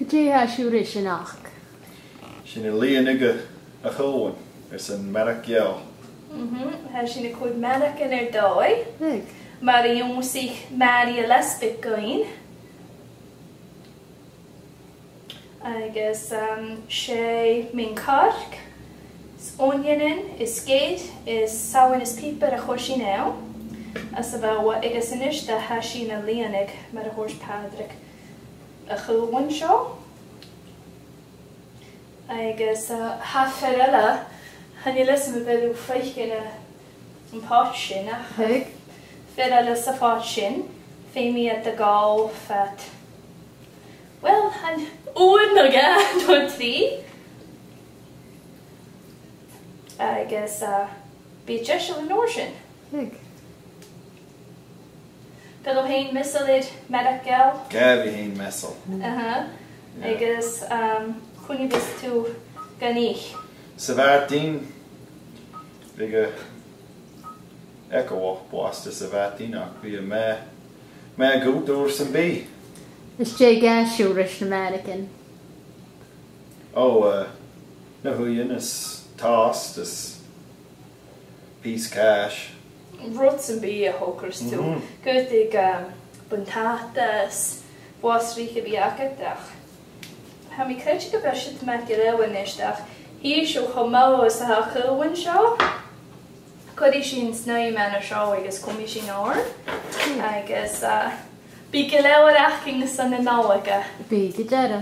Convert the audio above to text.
Gdéha siúr sin ach. Sin líanaige a chóhain is an Maragan. Has sin a chud Maragan dói. Ig. Mar a jósich Maria lesbic goin. Agus sé min carc. Is onionin, is skate, is saoin is piper a chorsin now. As a bheith agus inis de has sin a líanaig mar a hors padric a chulhain seo. Agus haferella, hannu lysym y bydw ffeich yn pot sin ach. Ig. Ferella sa pot sin, fe mi at the gall fat. Wel, han oen nog dwi'n tri. Agus be jesel yn orsin. Ig. Bydw hein misalid Maragan. Gavi hain messel. Agus chwni bys tu ganich. Sa bhhartín bige echo bhásta sa bhhartín ach bhí me gút úr san bí. Is dé ga siúr na Maragan. Ó na huion is tost is piece cash. Rots yn bi a hokers tu. Gwyd buntatas, was rich bi acadach. Ha mi creu go beth me gyda'n nisdach. Hi siw chomau os a ha chylwyn sio. Codi sy'n snau mewn y sio agos cwmi sy'n o'r. Agos bi gyda'r aching sy'n y nawaga. Bí go deire.